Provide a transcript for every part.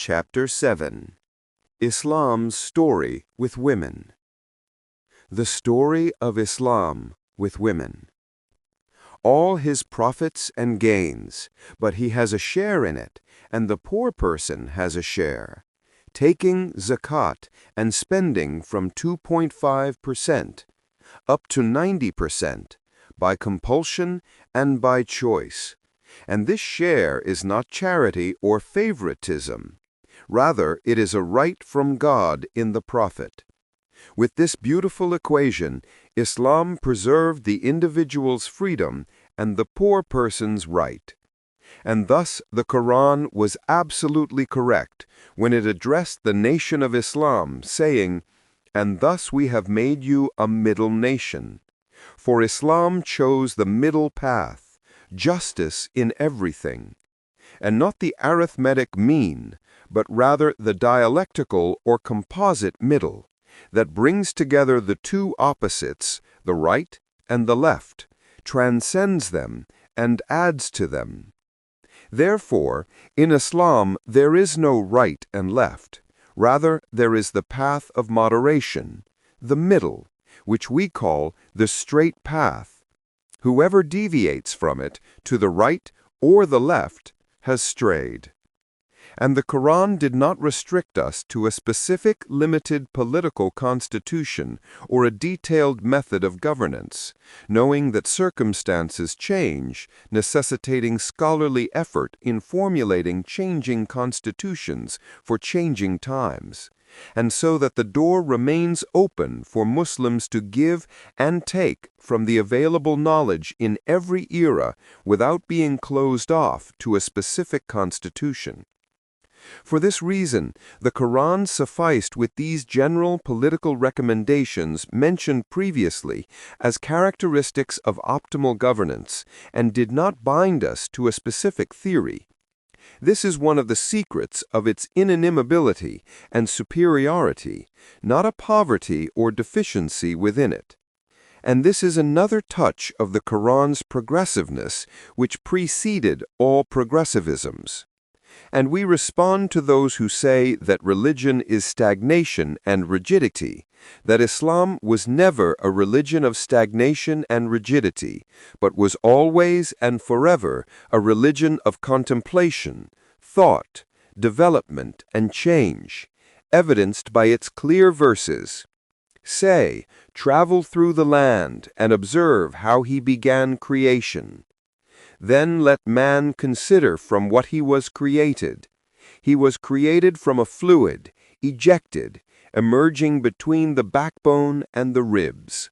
Chapter 7 Islam's Story with Women. The Story of Islam with Women. All his profits and gains, but he has a share in it, and the poor person has a share, taking zakat and spending from 2.5% up to 90% by compulsion and by choice. And this share is not charity or favoritism. Rather, it is a right from God in the Prophet. With this beautiful equation, Islam preserved the individual's freedom and the poor person's right. And thus the Quran was absolutely correct when it addressed the nation of Islam, saying, "And thus we have made you a middle nation." For Islam chose the middle path, justice in everything, and not the arithmetic mean, but rather the dialectical or composite middle, that brings together the two opposites, the right and the left, transcends them, and adds to them. Therefore, in Islam there is no right and left. Rather, there is the path of moderation, the middle, which we call the straight path. Whoever deviates from it to the right or the left has strayed. And the Quran did not restrict us to a specific limited political constitution or a detailed method of governance, knowing that circumstances change, necessitating scholarly effort in formulating changing constitutions for changing times, and so that the door remains open for Muslims to give and take from the available knowledge in every era without being closed off to a specific constitution. For this reason, the Quran sufficed with these general political recommendations mentioned previously as characteristics of optimal governance and did not bind us to a specific theory. This is one of the secrets of its inalienability and superiority, not a poverty or deficiency within it. And this is another touch of the Quran's progressiveness which preceded all progressivisms. And we respond to those who say that religion is stagnation and rigidity, that Islam was never a religion of stagnation and rigidity, but was always and forever a religion of contemplation, thought, development, and change, evidenced by its clear verses. Say, travel through the land and observe how he began creation. Then let man consider from what he was created. He was created from a fluid, ejected, emerging between the backbone and the ribs.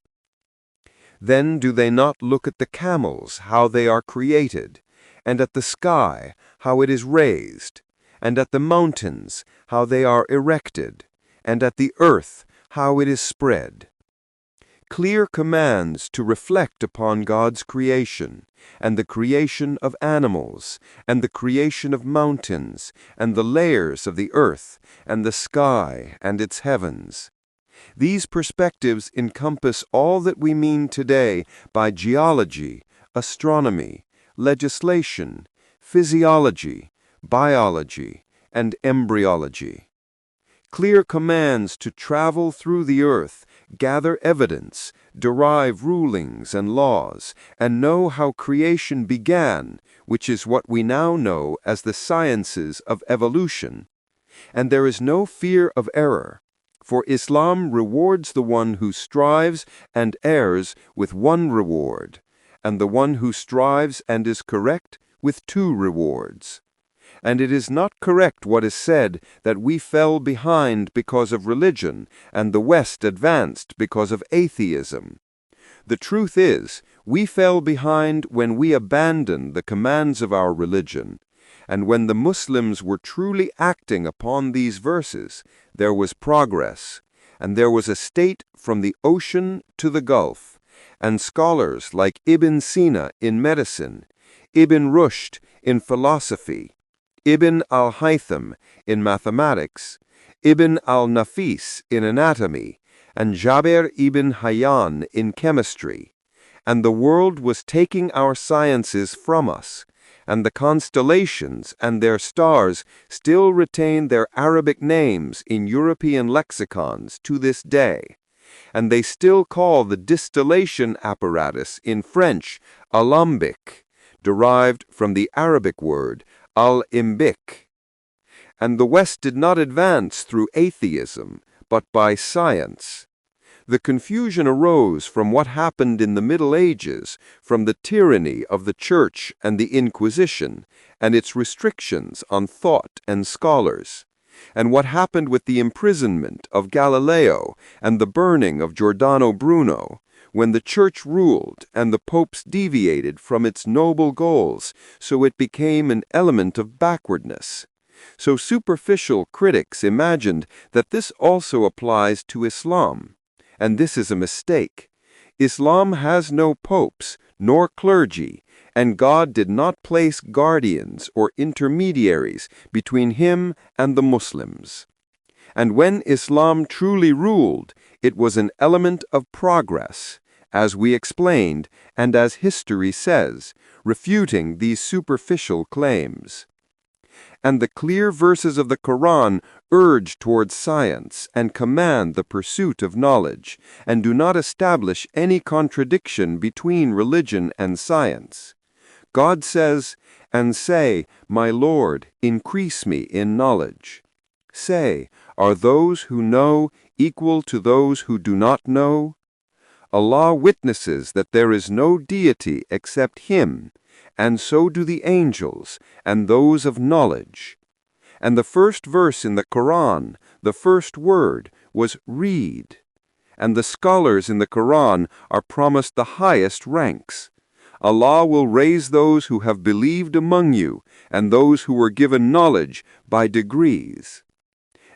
Then do they not look at the camels, how they are created, and at the sky, how it is raised, and at the mountains, how they are erected, and at the earth, how it is spread? Clear commands to reflect upon God's creation, and the creation of animals, and the creation of mountains, and the layers of the earth, and the sky and its heavens. These perspectives encompass all that we mean today by geology, astronomy, legislation, physiology, biology, and embryology. Clear commands to travel through the earth, gather evidence, derive rulings and laws, and know how creation began, which is what we now know as the sciences of evolution. And there is no fear of error, for Islam rewards the one who strives and errs with one reward, and the one who strives and is correct with two rewards. And it is not correct what is said that we fell behind because of religion and the West advanced because of atheism. The truth is, we fell behind when we abandoned the commands of our religion, and when the Muslims were truly acting upon these verses, there was progress, and there was a state from the ocean to the Gulf, and scholars like Ibn Sina in medicine, Ibn Rushd in philosophy, Ibn al-Haytham in mathematics, Ibn al-Nafis in anatomy, and Jabir ibn Hayyan in chemistry. And the world was taking our sciences from us, and the constellations and their stars still retain their Arabic names in European lexicons to this day, and they still call the distillation apparatus in French alambic, derived from the Arabic word al-imbik. And the West did not advance through atheism, but by science. The confusion arose from what happened in the Middle Ages, from the tyranny of the Church and the Inquisition, and its restrictions on thought and scholars, and what happened with the imprisonment of Galileo and the burning of Giordano Bruno, when the Church ruled and the popes deviated from its noble goals, so it became an element of backwardness. So superficial critics imagined that this also applies to Islam. And this is a mistake. Islam has no popes, nor clergy, and God did not place guardians or intermediaries between him and the Muslims. And when Islam truly ruled, it was an element of progress, as we explained and as history says, refuting these superficial claims. And the clear verses of the Quran urge towards science and command the pursuit of knowledge, and do not establish any contradiction between religion and science. God says, "And say, My Lord, increase me in knowledge." Say, are those who know equal to those who do not know? Allah witnesses that there is no deity except Him, and so do the angels and those of knowledge. And the first verse in the Quran, the first word, was read. And the scholars in the Quran are promised the highest ranks. Allah will raise those who have believed among you, and those who were given knowledge by degrees.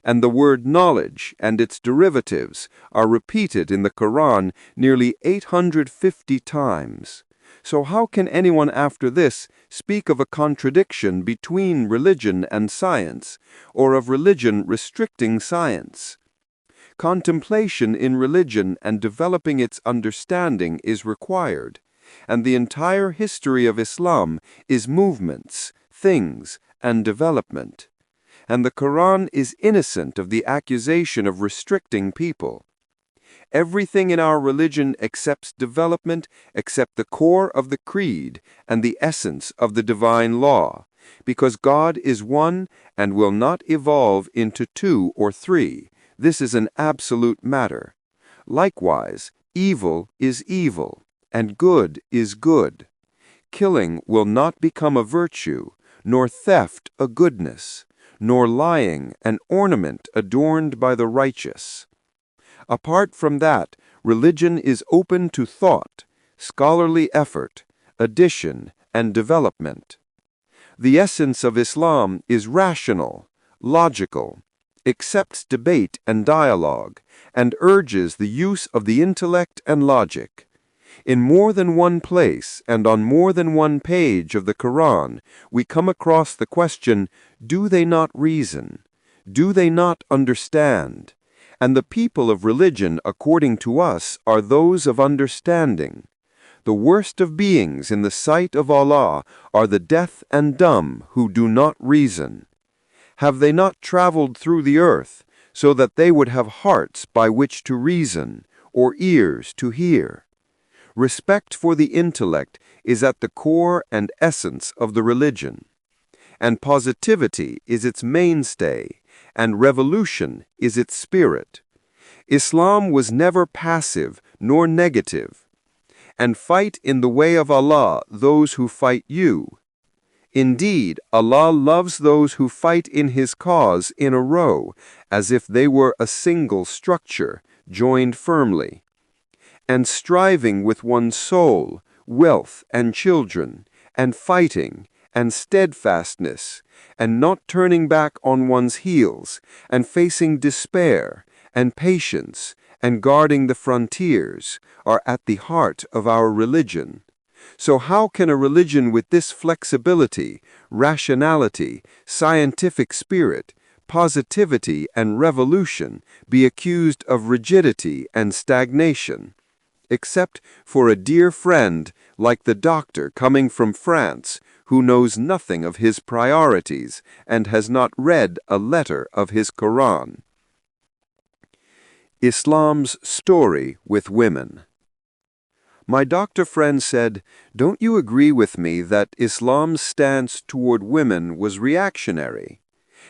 And the word knowledge and its derivatives are repeated in the Quran nearly 850 times. So how can anyone after this speak of a contradiction between religion and science, or of religion restricting science? Contemplation in religion and developing its understanding is required, and the entire history of Islam is movements, things, and development. And the Quran is innocent of the accusation of restricting people. Everything in our religion accepts development except the core of the creed and the essence of the divine law, because God is one and will not evolve into two or three. This is an absolute matter. Likewise, evil is evil, and good is good. Killing will not become a virtue, nor theft a goodness, nor lying an ornament adorned by the righteous. Apart from that, religion is open to thought, scholarly effort, addition, and development. The essence of Islam is rational, logical, accepts debate and dialogue, and urges the use of the intellect and logic. In more than one place and on more than one page of the Quran, we come across the question, do they not reason? Do they not understand? And the people of religion, according to us, are those of understanding. The worst of beings in the sight of Allah are the deaf and dumb who do not reason. Have they not traveled through the earth, so that they would have hearts by which to reason, or ears to hear? Respect for the intellect is at the core and essence of the religion, and positivity is its mainstay, and revolution is its spirit. Islam was never passive nor negative. And fight in the way of Allah those who fight you. Indeed, Allah loves those who fight in His cause in a row, as if they were a single structure, joined firmly. And striving with one's soul, wealth, and children, and fighting, and steadfastness, and not turning back on one's heels, and facing despair, and patience, and guarding the frontiers, are at the heart of our religion. So how can a religion with this flexibility, rationality, scientific spirit, positivity, and revolution be accused of rigidity and stagnation? except for a dear friend like the doctor coming from France who knows nothing of his priorities and has not read a letter of his Quran. Islam's story with women. My doctor friend said, "Don't you agree with me that Islam's stance toward women was reactionary?"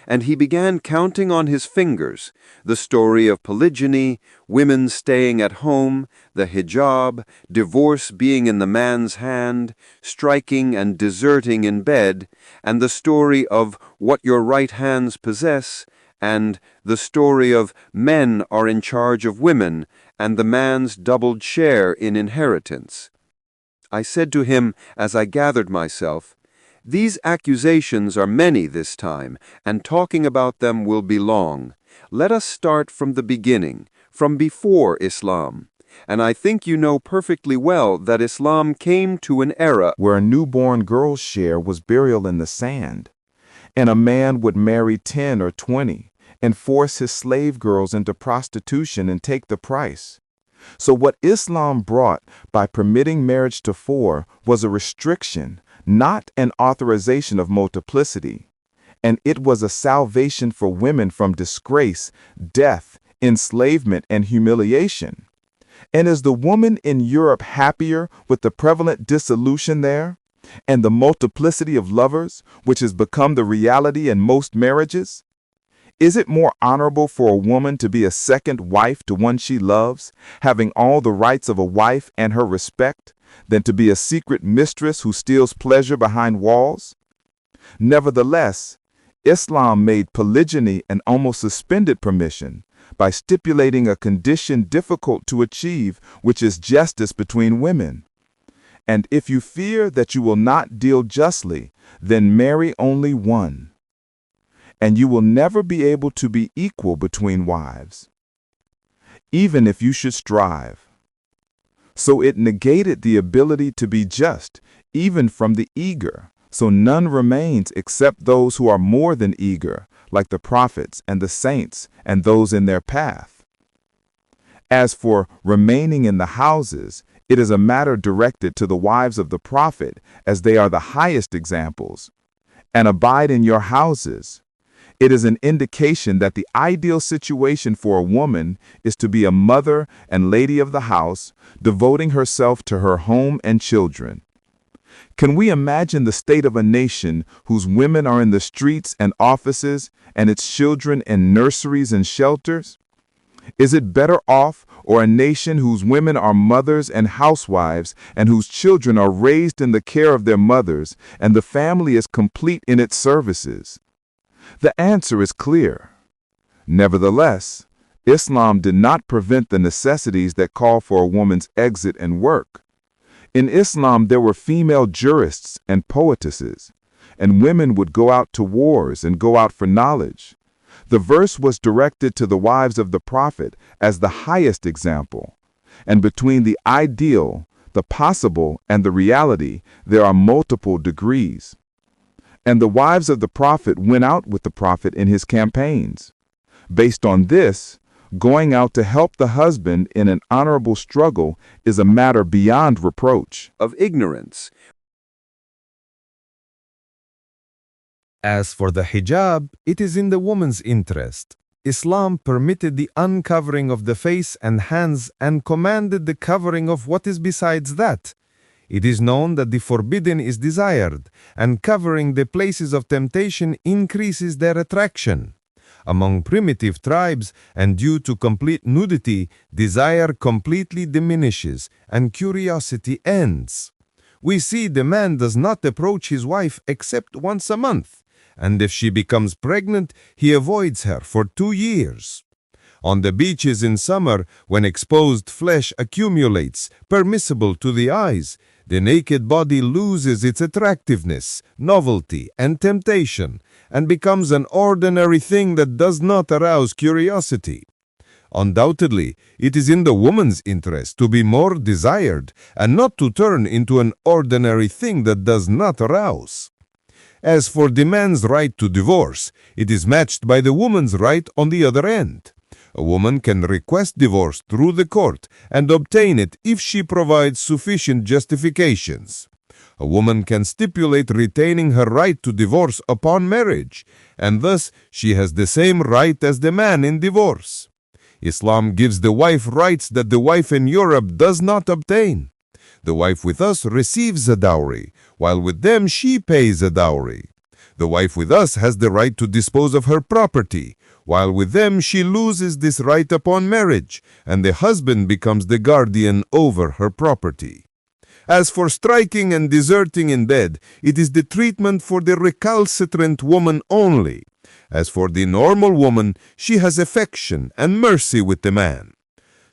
And he began counting on his fingers the story of polygyny, women staying at home, the hijab, divorce being in the man's hand, striking and deserting in bed, and the story of what your right hands possess, and the story of men are in charge of women and the man's doubled share in inheritance. I said to him as I gathered myself, "These accusations are many this time, and talking about them will be long. Let us start from the beginning, from before Islam. And I think you know perfectly well that Islam came to an era where a newborn girl's share was burial in the sand, and a man would marry 10 or 20 and force his slave girls into prostitution and take the price. So what Islam brought by permitting marriage to 4 was a restriction, not an authorization of multiplicity. And it was a salvation for women from disgrace, death, enslavement, and humiliation. And is the woman in Europe happier with the prevalent dissolution there and the multiplicity of lovers, which has become the reality in most marriages? Is it more honorable for a woman to be a second wife to one she loves, having all the rights of a wife and her respect, than to be a secret mistress who steals pleasure behind walls? Nevertheless, Islam made polygyny an almost suspended permission by stipulating a condition difficult to achieve, which is justice between women. And if you fear that you will not deal justly, then marry only one. And you will never be able to be equal between wives, even if you should strive. So it negated the ability to be just, even from the eager. So none remains except those who are more than eager, like the prophets and the saints and those in their path. As for remaining in the houses, it is a matter directed to the wives of the prophet, as they are the highest examples. And abide in your houses. It is an indication that the ideal situation for a woman is to be a mother and lady of the house, devoting herself to her home and children. Can we imagine the state of a nation whose women are in the streets and offices and its children in nurseries and shelters? Is it better off, or a nation whose women are mothers and housewives and whose children are raised in the care of their mothers and the family is complete in its services? The answer is clear. Nevertheless, Islam did not prevent the necessities that call for a woman's exit and work. In Islam, there were female jurists and poetesses, and women would go out to wars and go out for knowledge. The verse was directed to the wives of the prophet as the highest example, and between the ideal, the possible, and the reality, there are multiple degrees. And the wives of the prophet went out with the prophet in his campaigns. Based on this, going out to help the husband in an honorable struggle is a matter beyond reproach. of ignorance. As for the hijab, it is in the woman's interest. Islam permitted the uncovering of the face and hands and commanded the covering of what is besides that. It is known that the forbidden is desired, and covering the places of temptation increases their attraction. Among primitive tribes, and due to complete nudity, desire completely diminishes, and curiosity ends. We see the man does not approach his wife except once a month, and if she becomes pregnant, he avoids her for 2 years. On the beaches in summer, when exposed flesh accumulates, permissible to the eyes, the naked body loses its attractiveness, novelty, and temptation, and becomes an ordinary thing that does not arouse curiosity. Undoubtedly, it is in the woman's interest to be more desired and not to turn into an ordinary thing that does not arouse. As for the man's right to divorce, it is matched by the woman's right on the other end. A woman can request divorce through the court and obtain it if she provides sufficient justifications. A woman can stipulate retaining her right to divorce upon marriage, and thus she has the same right as the man in divorce. Islam gives the wife rights that the wife in Europe does not obtain. The wife with us receives a dowry, while with them she pays a dowry. The wife with us has the right to dispose of her property, while with them she loses this right upon marriage, and the husband becomes the guardian over her property. As for striking and deserting in bed, it is the treatment for the recalcitrant woman only. As for the normal woman, she has affection and mercy with the man.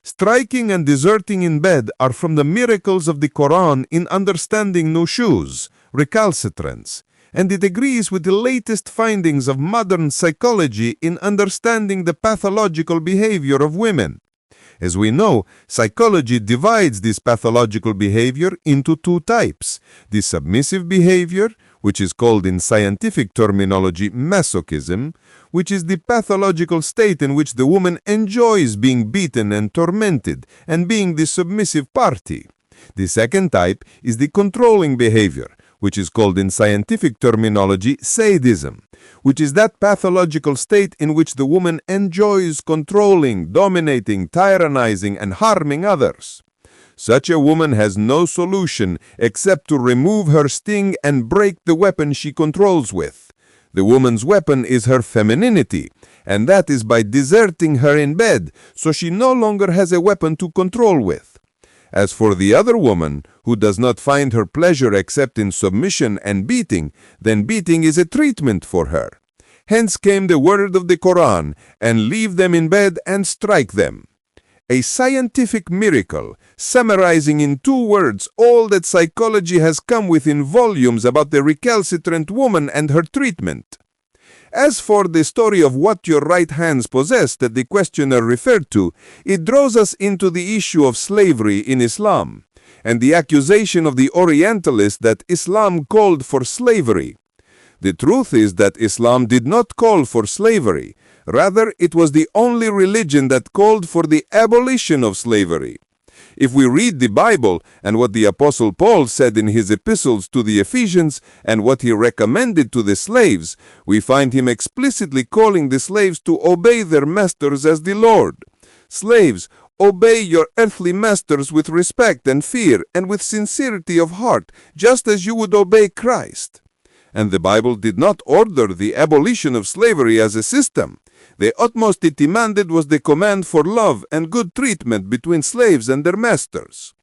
Striking and deserting in bed are from the miracles of the Quran in understanding nushuz, recalcitrance, and it agrees with the latest findings of modern psychology in understanding the pathological behavior of women. As we know, psychology divides this pathological behavior into two types: the submissive behavior, which is called in scientific terminology masochism, which is the pathological state in which the woman enjoys being beaten and tormented and being the submissive party. The second type is the controlling behavior, which is called in scientific terminology sadism, which is that pathological state in which the woman enjoys controlling, dominating, tyrannizing, and harming others. Such a woman has no solution except to remove her sting and break the weapon she controls with. The woman's weapon is her femininity, and that is by deserting her in bed, so she no longer has a weapon to control with. As for the other woman, who does not find her pleasure except in submission and beating, then beating is a treatment for her. Hence came the word of the Quran, and leave them in bed and strike them. A scientific miracle, summarizing in 2 words all that psychology has come with in volumes about the recalcitrant woman and her treatment. As for the story of what your right hands possess that the questioner referred to, it draws us into the issue of slavery in Islam, and the accusation of the Orientalists that Islam called for slavery. The truth is that Islam did not call for slavery. Rather, it was the only religion that called for the abolition of slavery. If we read the Bible and what the Apostle Paul said in his epistles to the Ephesians and what he recommended to the slaves, we find him explicitly calling the slaves to obey their masters as the Lord. Slaves, obey your earthly masters with respect and fear and with sincerity of heart, just as you would obey Christ. And the Bible did not order the abolition of slavery as a system. The utmost it demanded was the command for love and good treatment between slaves and their masters.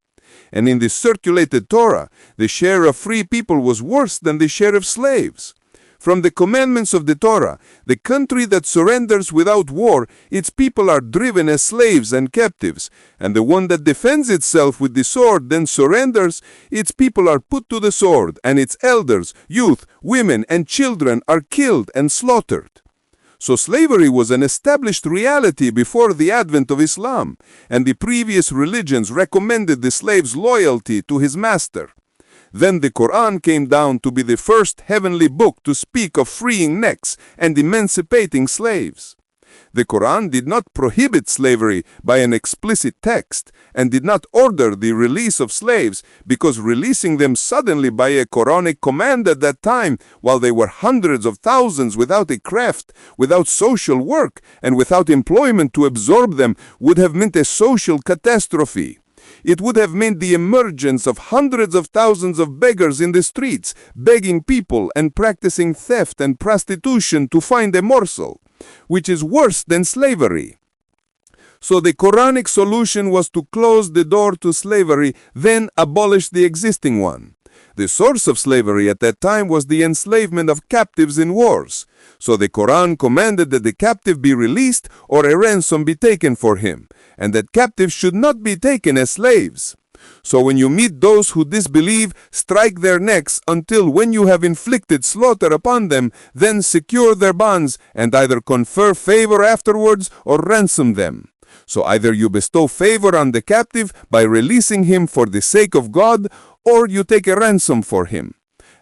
And in the circulated Torah, the share of free people was worse than the share of slaves. From the commandments of the Torah, the country that surrenders without war, its people are driven as slaves and captives, and the one that defends itself with the sword then surrenders, its people are put to the sword, and its elders, youth, women, and children are killed and slaughtered. So slavery was an established reality before the advent of Islam, and the previous religions recommended the slave's loyalty to his master. Then the Quran came down to be the first heavenly book to speak of freeing necks and emancipating slaves. The Quran did not prohibit slavery by an explicit text and did not order the release of slaves, because releasing them suddenly by a Quranic command at that time, while they were hundreds of thousands without a craft, without social work, and without employment to absorb them, would have meant a social catastrophe. It would have meant the emergence of hundreds of thousands of beggars in the streets, begging people and practicing theft and prostitution to find a morsel, which is worse than slavery. So the Quranic solution was to close the door to slavery, then abolish the existing one. The source of slavery at that time was the enslavement of captives in wars. So the Quran commanded that the captive be released or a ransom be taken for him, and that captives should not be taken as slaves. So when you meet those who disbelieve, strike their necks until when you have inflicted slaughter upon them, then secure their bonds and either confer favor afterwards or ransom them. So either you bestow favor on the captive by releasing him for the sake of God, or you take a ransom for him.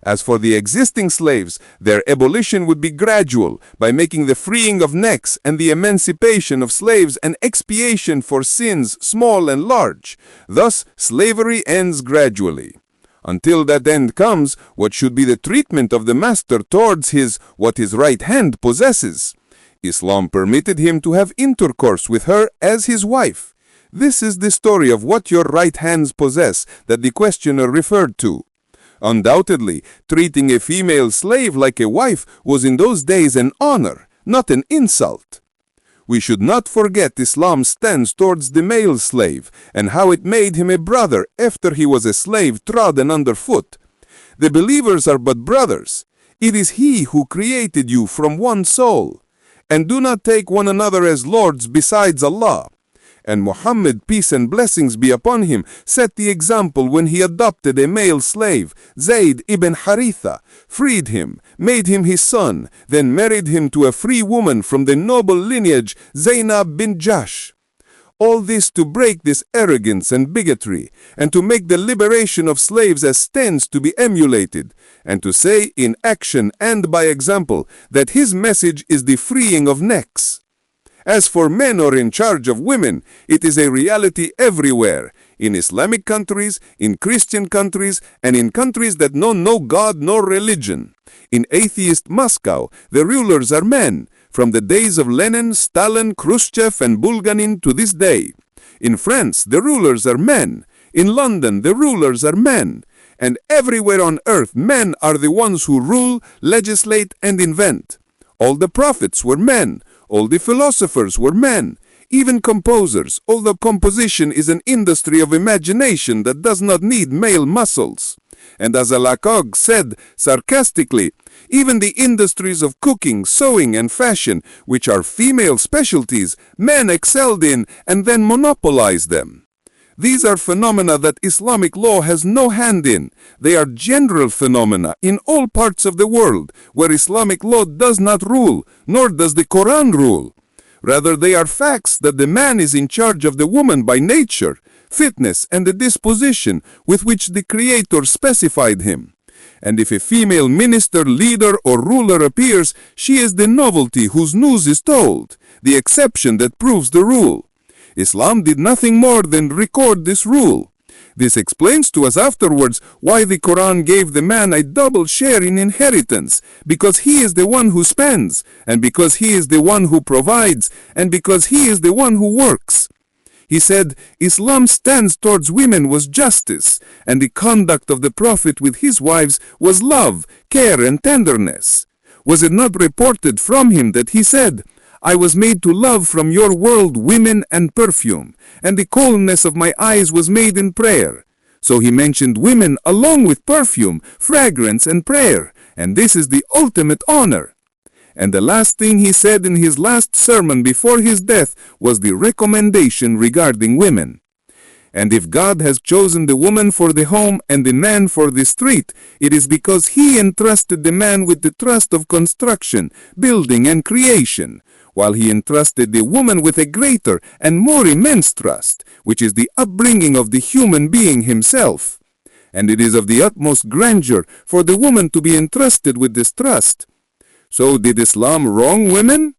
As for the existing slaves, their abolition would be gradual by making the freeing of necks and the emancipation of slaves an expiation for sins small and large. Thus, slavery ends gradually. Until that end comes, what should be the treatment of the master towards what his right hand possesses? Islam permitted him to have intercourse with her as his wife. This is the story of what your right hands possess that the questioner referred to. Undoubtedly, treating a female slave like a wife was in those days an honor, not an insult. We should not forget Islam's stance towards the male slave and how it made him a brother after he was a slave trodden underfoot. The believers are but brothers. It is He who created you from one soul. And do not take one another as lords besides Allah. And Muhammad, peace and blessings be upon him, set the example when he adopted a male slave, Zayd ibn Haritha, freed him, made him his son, then married him to a free woman from the noble lineage, Zainab bin Jahsh. All this to break this arrogance and bigotry, and to make the liberation of slaves as stands to be emulated, and to say in action and by example that his message is the freeing of necks. As for men who are in charge of women, it is a reality everywhere, in Islamic countries, in Christian countries, and in countries that know no God nor religion. In atheist Moscow, the rulers are men, from the days of Lenin, Stalin, Khrushchev, and Bulganin to this day. In France, the rulers are men. In London, the rulers are men. And everywhere on earth, men are the ones who rule, legislate, and invent. All the prophets were men. All the philosophers were men, even composers, although composition is an industry of imagination that does not need male muscles. And as Alakog said sarcastically, even the industries of cooking, sewing, and fashion, which are female specialties, men excelled in and then monopolized them. These are phenomena that Islamic law has no hand in. They are general phenomena in all parts of the world, where Islamic law does not rule, nor does the Quran rule. Rather, they are facts that the man is in charge of the woman by nature, fitness, and the disposition with which the Creator specified him. And if a female minister, leader, or ruler appears, she is the novelty whose news is told, the exception that proves the rule. Islam did nothing more than record this rule. This explains to us afterwards why the Quran gave the man a double share in inheritance, because he is the one who spends, and because he is the one who provides, and because he is the one who works. He said, Islam's stance towards women was justice, and the conduct of the Prophet with his wives was love, care, and tenderness. Was it not reported from him that he said, I was made to love from your world women and perfume, and the coldness of my eyes was made in prayer. So he mentioned women along with perfume, fragrance, and prayer, and this is the ultimate honor. And the last thing he said in his last sermon before his death was the recommendation regarding women. And if God has chosen the woman for the home and the man for the street, it is because he entrusted the man with the trust of construction, building, and creation, while he entrusted the woman with a greater and more immense trust, which is the upbringing of the human being himself. And it is of the utmost grandeur for the woman to be entrusted with this trust. So did Islam wrong women?